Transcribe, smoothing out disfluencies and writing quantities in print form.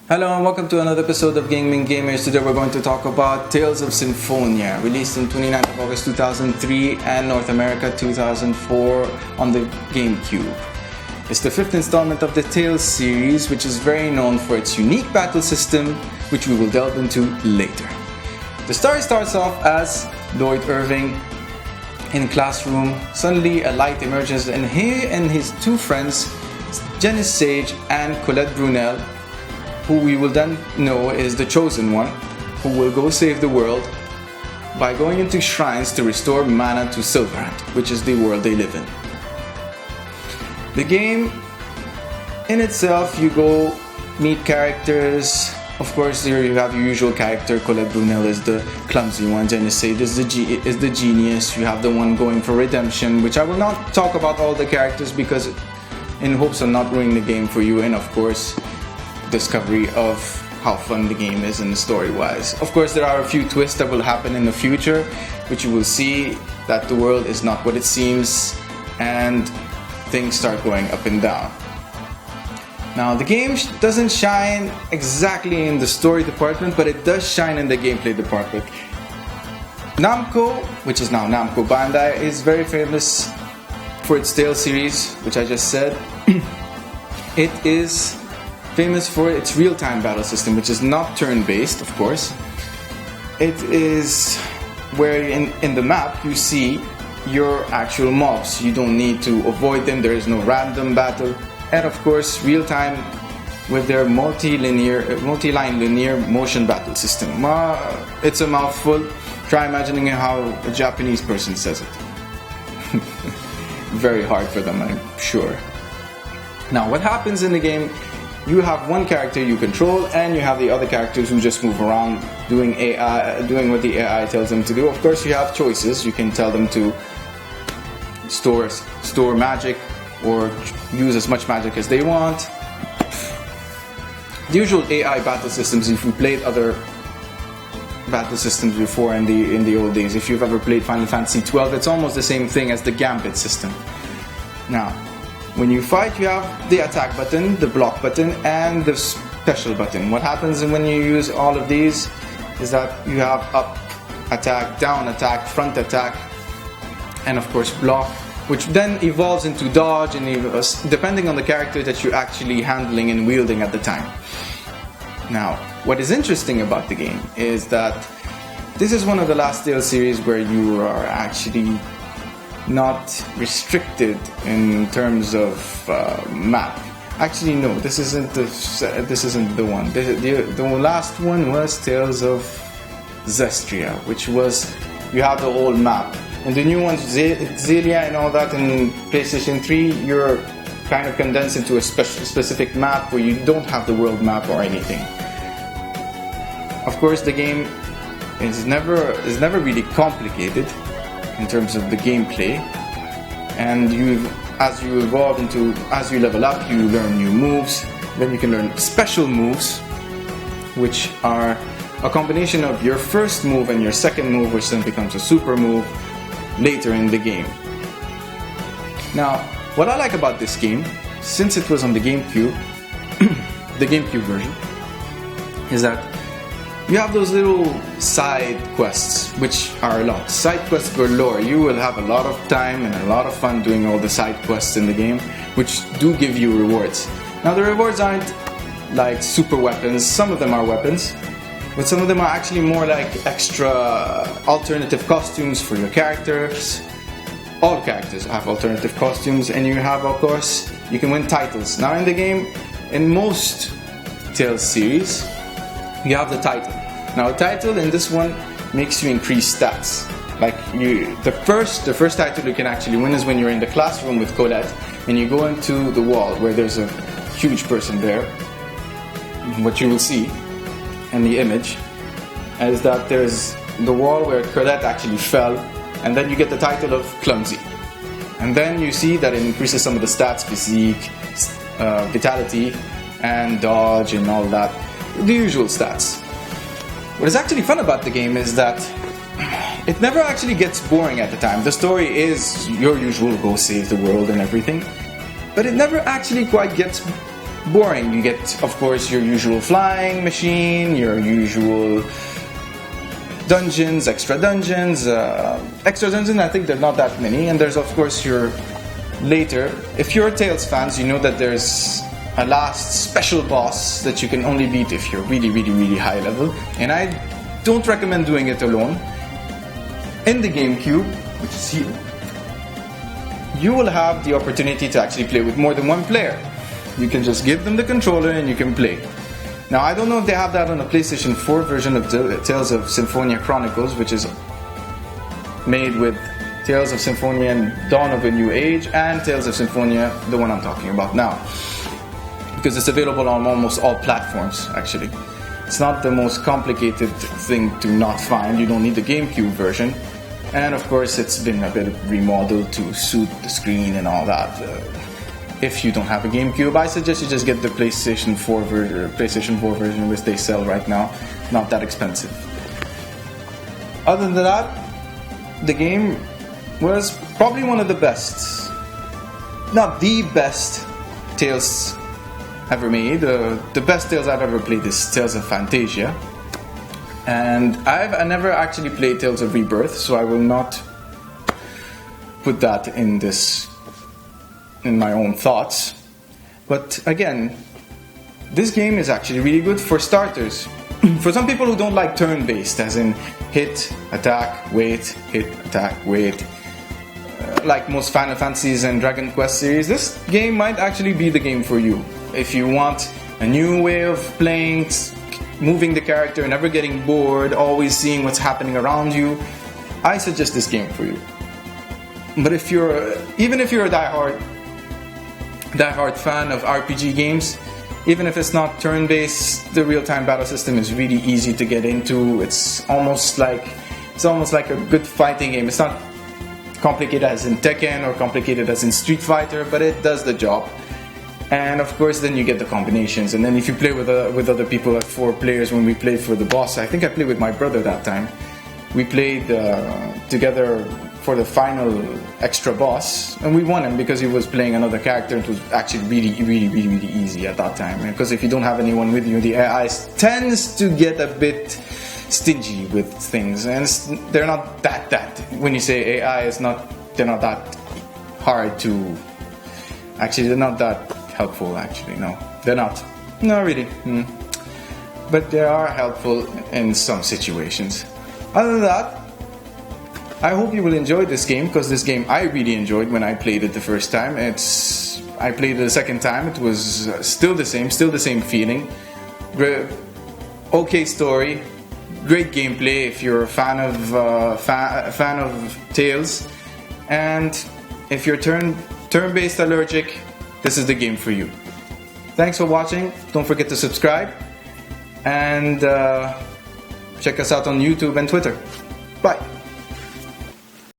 Hello and welcome to another episode of Gaming Gamers. Today we're going to talk about Tales of Symphonia, released on 29th of August 2003 and North America 2004 on the GameCube. It's the fifth installment of the Tales series, which is very known for its unique battle system, which we will delve into later. The story starts off as Lloyd Irving in a classroom. Suddenly a light emerges and he and his two friends, Janice Sage and Colette Brunel, who we will then know is the chosen one, who will go save the world by going into shrines to restore mana to Silverhand, which is the world they live in. The game in itself, you go meet characters. Of course, here you have your usual character. Colette Brunel is the clumsy one. Janice Sage is the genius. You have the one going for redemption, which I will not talk about all the characters because in hopes of not ruining the game for you, and of course discovery of how fun the game is and the story wise. Of course, there are a few twists that will happen in the future, which you will see that the world is not what it seems and things start going up and down. Now, the game doesn't shine exactly in the story department, but it does shine in the gameplay department. Namco, which is now Namco Bandai, is very famous for its Tales series, which I just said. It is famous for its real-time battle system, which is not turn-based, of course. It is where in the map you see your actual mobs. You don't need to avoid them, there is no random battle. And of course, real-time with their multi-line linear motion battle system. It's a mouthful. Try imagining how a Japanese person says it. Very hard for them, I'm sure. Now, what happens in the game? You have one character you control, and you have the other characters who just move around doing what the AI tells them to do. Of course, you have choices. You can tell them to store magic or use as much magic as they want. The usual AI battle systems, if you played other battle systems before in the old days, if you've ever played Final Fantasy XII, it's almost the same thing as the Gambit system. Now, when you fight, you have the attack button, the block button, and the special button. What happens when you use all of these is that you have up attack, down attack, front attack, and of course block, which then evolves into dodge, and depending on the character that you're actually handling and wielding at the time. Now, what is interesting about the game is that this is one of the last Tales series where you are actually not restricted in terms of map. Actually, no, this isn't the one. The last one was Tales of Zestria, which was you have the whole map. And the new ones, Zelia and all that in PlayStation 3, you're kind of condensed into a specific map where you don't have the world map or anything. Of course, the game is never really complicated in terms of the gameplay, and as you level up, you learn new moves. Then you can learn special moves, which are a combination of your first move and your second move, which then becomes a super move later in the game. Now, what I like about this game, since it was on the GameCube, the GameCube version, is that you have those little side quests, which are a lot. Side quests galore. You will have a lot of time and a lot of fun doing all the side quests in the game, which do give you rewards. Now, the rewards aren't like super weapons. Some of them are weapons, but some of them are actually more like extra alternative costumes for your characters. All characters have alternative costumes, and you have, of course, you can win titles. Now, in the game, in most Tales series, you have the title. Now, a title in this one makes you increase stats. Like the first title you can actually win is when you're in the classroom with Colette and you go into the wall where there's a huge person there. What you will see in the image is that there's the wall where Colette actually fell, and then you get the title of Clumsy. And then you see that it increases some of the stats, physique, vitality, and dodge, and all that. The usual stats. What is actually fun about the game is that it never actually gets boring at the time. The story is your usual go save the world and everything, but it never actually quite gets boring. You get, of course, your usual flying machine, your usual dungeons, extra dungeons. I think there are not that many. And there's, of course, your later. If you're Tales fans, you know that there's a last special boss that you can only beat if you're really, really, really high level. And I don't recommend doing it alone. In the GameCube, which is here, you will have the opportunity to actually play with more than one player. You can just give them the controller and you can play. Now, I don't know if they have that on the PlayStation 4 version of Tales of Symphonia Chronicles, which is made with Tales of Symphonia and Dawn of a New Age and Tales of Symphonia, the one I'm talking about now. Because it's available on almost all platforms, actually. It's not the most complicated thing to not find. You don't need the GameCube version. And of course, it's been a bit remodeled to suit the screen and all that. If you don't have a GameCube, I suggest you just get the PlayStation 4 version, which they sell right now. Not that expensive. Other than that, the game was probably one of the best, not the best Tales ever made. The best Tales I've ever played is Tales of Fantasia. And I never actually played Tales of Rebirth, so I will not put that in my own thoughts. But again, this game is actually really good for starters. For some people who don't like turn-based, as in hit, attack, wait, hit, attack, wait, like most Final Fantasies and Dragon Quest series, this game might actually be the game for you. If you want a new way of playing, moving the character, never getting bored, always seeing what's happening around you, I suggest this game for you. But even if you're a diehard fan of RPG games, even if it's not turn-based, the real-time battle system is really easy to get into. It's almost like a good fighting game. It's not complicated as in Tekken or complicated as in Street Fighter, but it does the job. And of course, then you get the combinations. And then if you play with other people, like 4 players, when we played for the boss, I think I played with my brother that time. We played together for the final extra boss, and we won him because he was playing another character. It was actually really, really, really, really easy at that time. Because if you don't have anyone with you, the AI tends to get a bit stingy with things, and they're not that. When you say AI, they're not that hard to. Actually, they're not that helpful. Actually, no, they're not. No, really. But they are helpful in some situations. Other than that, I hope you will enjoy this game, because this game I really enjoyed when I played it the first time. I played it the second time. It was still the same feeling. Okay story, great gameplay if you're a fan of Tales, and if you're turn-based allergic, this is the game for you. Thanks for watching. Don't forget to subscribe, and check us out on YouTube and Twitter. Bye.